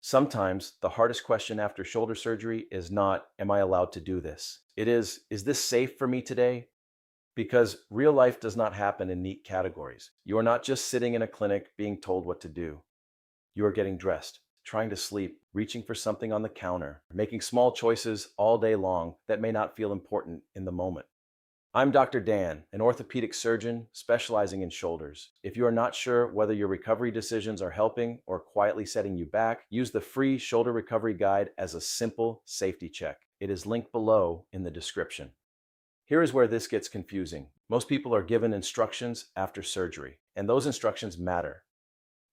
Sometimes the hardest question after shoulder surgery is not, am I allowed to do this? It is this safe for me today? Because real life does not happen in neat categories. You are not just sitting in a clinic being told what to do. You are getting dressed, trying to sleep, reaching for something on the counter, making small choices all day long that may not feel important in the moment. I'm Dr. Dan, an orthopedic surgeon specializing in shoulders. If you are not sure whether your recovery decisions are helping or quietly setting you back, use the free shoulder recovery guide as a simple safety check. It is linked below in the description. Here is where this gets confusing. Most people are given instructions after surgery, and those instructions matter.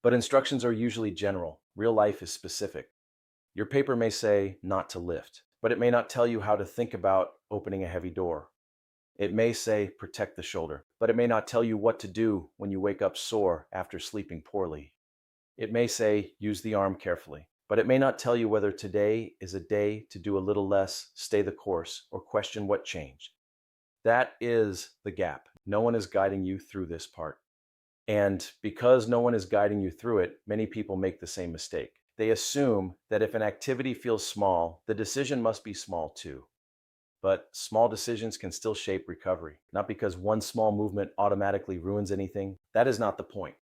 But instructions are usually general. Real life is specific. Your paper may say not to lift, but it may not tell you how to think about opening a heavy door. It may say protect the shoulder, but it may not tell you what to do when you wake up sore after sleeping poorly. It may say use the arm carefully, but it may not tell you whether today is a day to do a little less, stay the course, or question what changed. That is the gap. No one is guiding you through this part. And because no one is guiding you through it, many people make the same mistake. They assume that if an activity feels small, the decision must be small too. But small decisions can still shape recovery. Not because one small movement automatically ruins anything. That is not the point.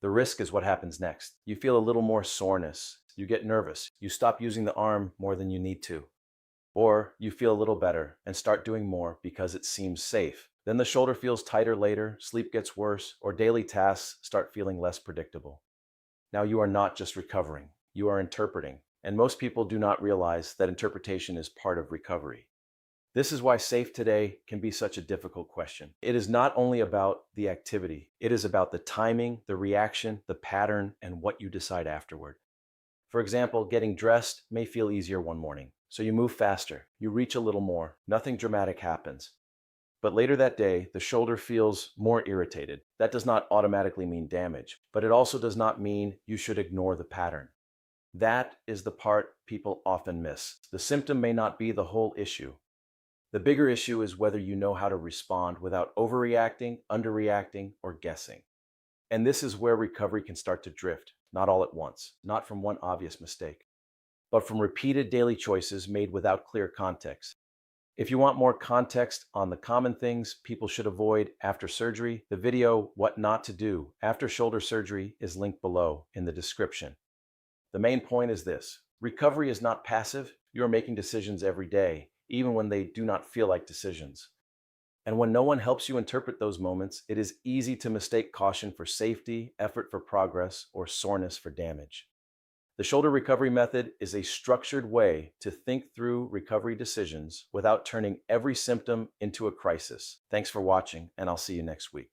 The risk is what happens next. You feel a little more soreness. You get nervous. You stop using the arm more than you need to. Or you feel a little better and start doing more because it seems safe. Then the shoulder feels tighter later, sleep gets worse, or daily tasks start feeling less predictable. Now you are not just recovering, you are interpreting. And most people do not realize that interpretation is part of recovery. This is why safe today can be such a difficult question. It is not only about the activity, it is about the timing, the reaction, the pattern, and what you decide afterward. For example, getting dressed may feel easier one morning, so you move faster, you reach a little more, nothing dramatic happens. But later that day, the shoulder feels more irritated. That does not automatically mean damage, but it also does not mean you should ignore the pattern. That is the part people often miss. The symptom may not be the whole issue. The bigger issue is whether you know how to respond without overreacting, underreacting, or guessing. And this is where recovery can start to drift, not all at once, not from one obvious mistake, but from repeated daily choices made without clear context. If you want more context on the common things people should avoid after surgery, the video What Not to Do After Shoulder Surgery is linked below in the description. The main point is this: recovery is not passive. You are making decisions every day, even when they do not feel like decisions. And when no one helps you interpret those moments, it is easy to mistake caution for safety, effort for progress, or soreness for damage. The shoulder recovery method is a structured way to think through recovery decisions without turning every symptom into a crisis. Thanks for watching, and I'll see you next week.